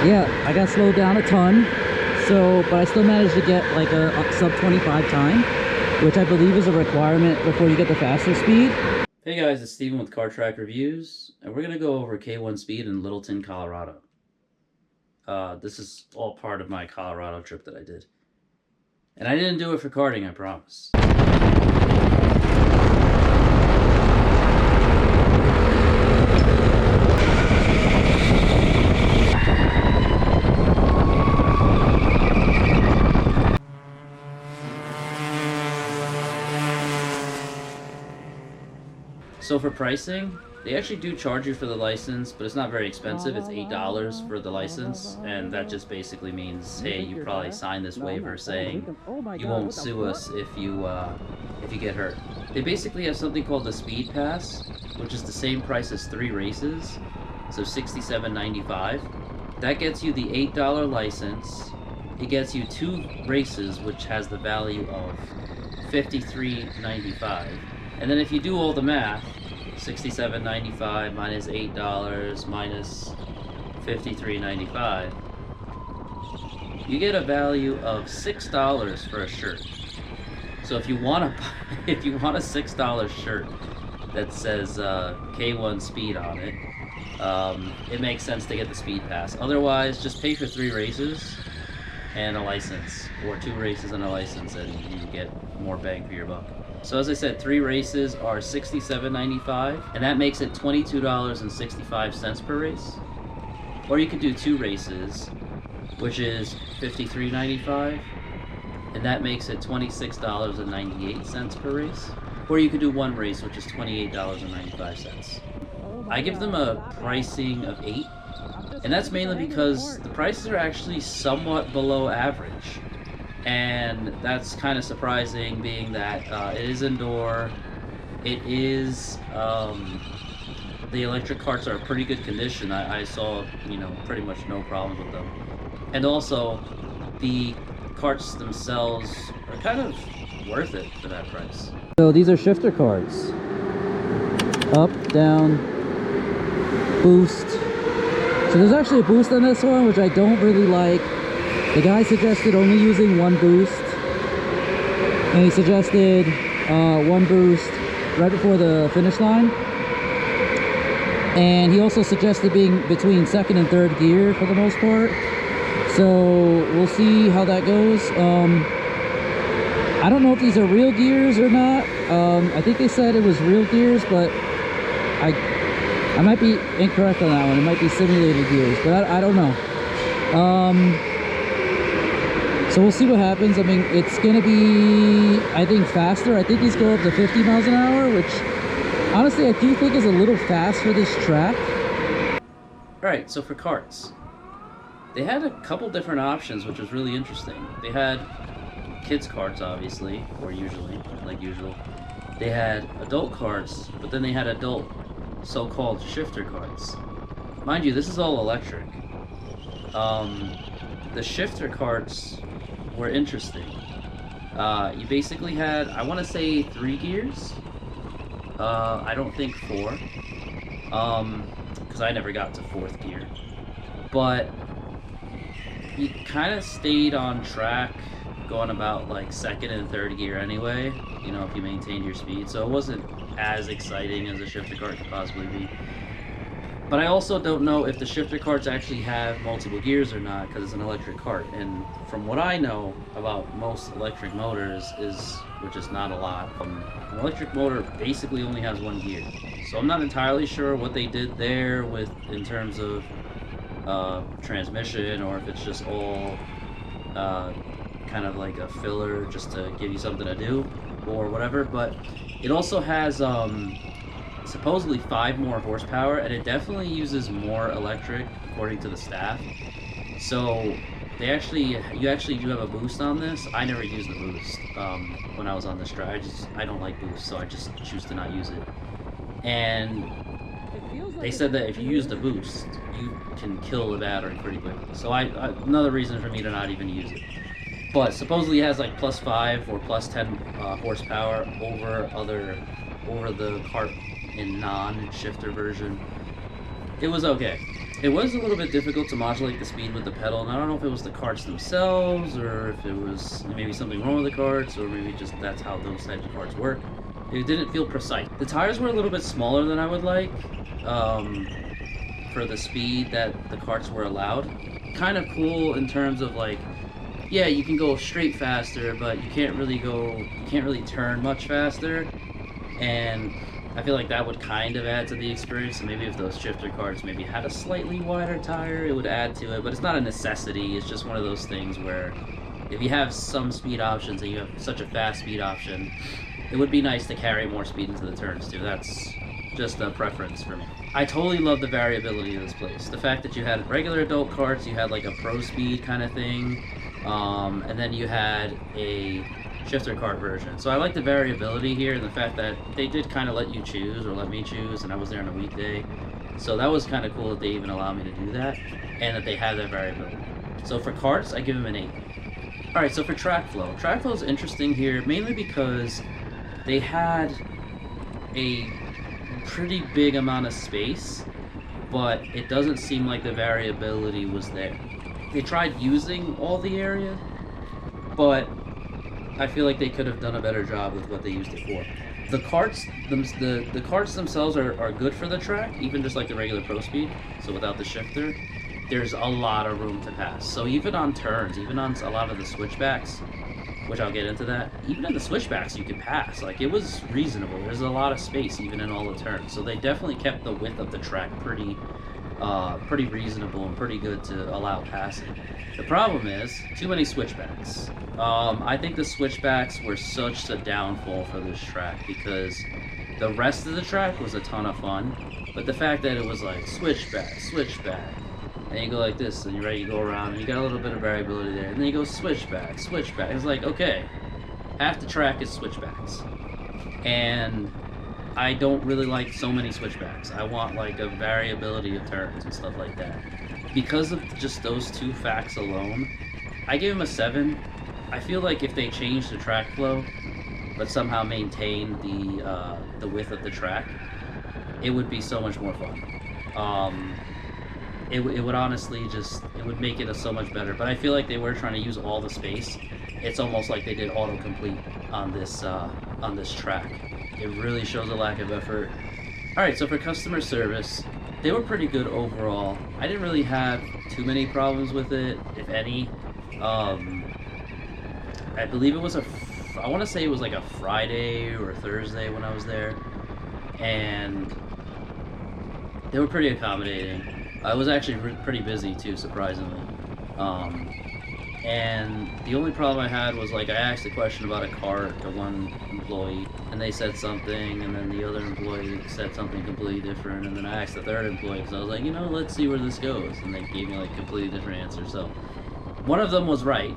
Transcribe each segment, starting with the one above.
Yeah, I got slowed down a ton. So, but I still managed to get like a sub 25 time, which I believe is a requirement before you get the faster speed. Hey guys, it's Steven with Car Track Reviews, and we're going to go over K1 Speed in Littleton, Colorado. This is all part of my Colorado trip that I did. And I didn't do it for karting, I promise. So for pricing, they actually do charge you for the license, but it's not very expensive. It's $8 for the license, and that just basically means, hey, you probably signed this waiver saying you won't sue us if you get hurt. They basically have something called the Speed Pass, which is the same price as 3 races, so $67.95. That gets you the $8 license. It gets you 2 races, which has the value of $53.95. And then if you do all the math, $67.95 minus $8 minus $53.95, you get a value of $6 for a shirt. So if you want a $6 shirt that says K1 Speed on it, it makes sense to get the Speed Pass. Otherwise, just pay for 3 races and a license, or 2 races and a license, and you get more bang for your buck. So as I said, 3 races are $67.95, and that makes it $22.65 per race. Or you could do 2 races, which is $53.95, and that makes it $26.98 per race. Or you could do 1 race, which is $28.95. I give them a pricing of 8, and that's mainly because the prices are actually somewhat below average. And that's kind of surprising, being that it is indoor. It is, the electric carts are in pretty good condition. I saw, pretty much no problems with them. And also, the carts themselves are kind of worth it for that price. So these are shifter carts. Up, down, boost. So there's actually a boost on this one, which I don't really like. The guy suggested only using 1 boost, and he suggested 1 boost right before the finish line. And he also suggested being between 2nd and 3rd gear for the most part. So we'll see how that goes. I don't know if these are real gears or not. I think they said it was real gears, but I might be incorrect on that one. It might be simulated gears, but I don't know. So we'll see what happens. I mean, it's going to be, I think, faster. I think these go up to 50 miles an hour, which honestly I do think is a little fast for this track. Alright, so for karts, they had a couple different options, which was really interesting. They had kids' karts, obviously, or usually, like usual. They had adult karts, but then they had adult so-called shifter karts. Mind you, this is all electric. The shifter karts were interesting. You basically had, I want to say 3 gears. I don't think 4. Because I never got to 4th gear. But you kind of stayed on track going about like 2nd and 3rd gear anyway, if you maintained your speed. So it wasn't as exciting as a shifter kart could possibly be. But I also don't know if the shifter karts actually have multiple gears or not, because it's an electric kart. And from what I know about most electric motors, which is not a lot, an electric motor basically only has 1 gear. So I'm not entirely sure what they did there in terms of transmission, or if it's just all kind of like a filler just to give you something to do or whatever. But it also has supposedly 5 more horsepower, and it definitely uses more electric according to the staff. So you actually do have a boost on this. I never used the boost when I was on this track. I don't like boost, so I just choose to not use it. And they said that if you use the boost, you can kill the battery pretty quickly. So another reason for me to not even use it. But supposedly it has like +5 or +10 horsepower over the kart in non-shifter version. It was okay. It was a little bit difficult to modulate the speed with the pedal, and I don't know if it was the karts themselves, or if it was maybe something wrong with the karts, or maybe just that's how those types of karts work. It didn't feel precise. The tires were a little bit smaller than I would like for the speed that the karts were allowed. Kind of cool in terms of like, yeah, you can go straight faster, but you can't really turn much faster, and I feel like that would kind of add to the experience. So maybe if those shifter karts maybe had a slightly wider tire, it would add to it, but it's not a necessity. It's just one of those things where if you have some speed options and you have such a fast speed option, it would be nice to carry more speed into the turns too. That's just a preference for me. I totally love the variability of this place. The fact that you had regular adult karts, you had like a pro speed kind of thing, and then you had a shifter kart version. So I like the variability here, and the fact that they did kind of let you choose, or let me choose, and I was there on a weekday. So that was kind of cool that they even allowed me to do that, and that they had that variability. So for karts, I give them an 8. Alright, so for track flow. Track flow is interesting here, mainly because they had a pretty big amount of space, but it doesn't seem like the variability was there. They tried using all the area, but I feel like they could have done a better job with what they used it for. The karts, the karts themselves are good for the track, even just like the regular pro speed. So without the shifter, there's a lot of room to pass. So even on turns, even on a lot of the switchbacks, which I'll get into that, even in the switchbacks you could pass. Like, it was reasonable. There's a lot of space even in all the turns. So they definitely kept the width of the track pretty reasonable and pretty good to allow passing. The problem is too many switchbacks. I think the switchbacks were such a downfall for this track, because the rest of the track was a ton of fun, but the fact that it was like switchback, and you go like this, and you're ready to go around, and you got a little bit of variability there, and then you go switchback. It's like, okay, half the track is switchbacks, and I don't really like so many switchbacks. I want like a variability of turns and stuff like that. Because of just those two facts alone, I gave them a 7. I feel like if they changed the track flow, but somehow maintained the width of the track, it would be so much more fun. It would honestly it would make it so much better. But I feel like they were trying to use all the space. It's almost like they did autocomplete on this track. It really shows a lack of effort. Alright, so for customer service, they were pretty good overall. I didn't really have too many problems with it, if any. I believe it was I want to say it was like a Friday or a Thursday when I was there, and they were pretty accommodating. I was actually pretty busy too, surprisingly. And the only problem I had was, like, I asked a question about a cart to one employee, and they said something, and then the other employee said something completely different, and then I asked the third employee, because I was like, you know, let's see where this goes, and they gave me, like, completely different answers. So one of them was right,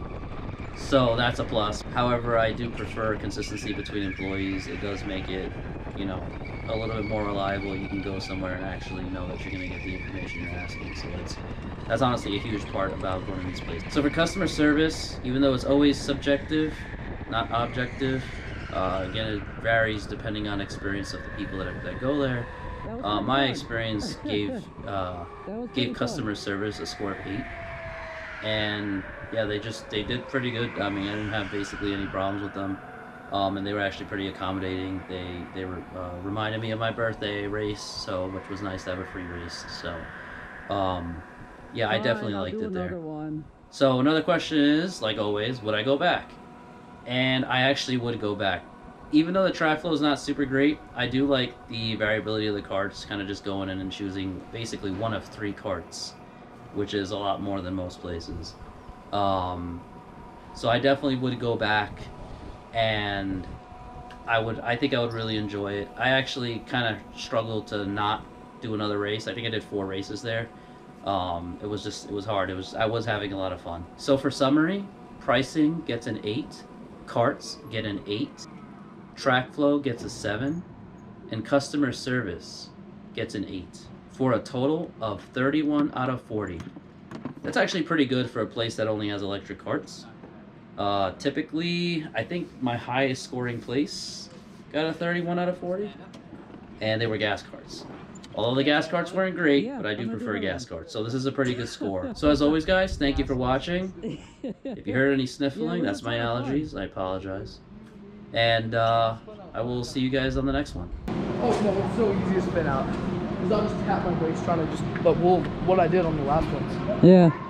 so that's a plus. However, I do prefer consistency between employees. It does make it, you know, a little bit more reliable. You can go somewhere and actually know that you're going to get the information you're asking. So that's honestly a huge part about going to these places. So for customer service, even though it's always subjective, not objective, again, it varies depending on experience of the people that go there. My experience gave customer service a score of 8. And yeah, they did pretty good. I mean, I didn't have basically any problems with them. And they were actually pretty accommodating. They were reminded me of my birthday race, which was nice to have a free race. So, yeah, I definitely liked it there. So another question is, like always, would I go back? And I actually would go back. Even though the track flow is not super great, I do like the variability of the karts, kind of just going in and choosing basically one of 3 karts, which is a lot more than most places. So I definitely would go back. And I think I would really enjoy it. I actually kind of struggled to not do another race. I think I did 4 races there. It was hard. I was having a lot of fun. So for summary, pricing gets an 8, karts get an 8, track flow gets a 7, and customer service gets an 8, for a total of 31 out of 40. That's actually pretty good for a place that only has electric karts. Typically, I think my highest scoring place got a 31 out of 40, and they were gas karts. Although the gas carts weren't great, Yeah, but I do I'm gonna prefer do gas that one. carts. So this is a pretty good score. So as always, guys, thank you for watching. If you heard any sniffling, that's my allergies. I apologize. And I will see you guys on the next one. Oh no, it's so easy to spin out. Because I'll just tap my waist trying to just, but what I did on the last ones. Yeah.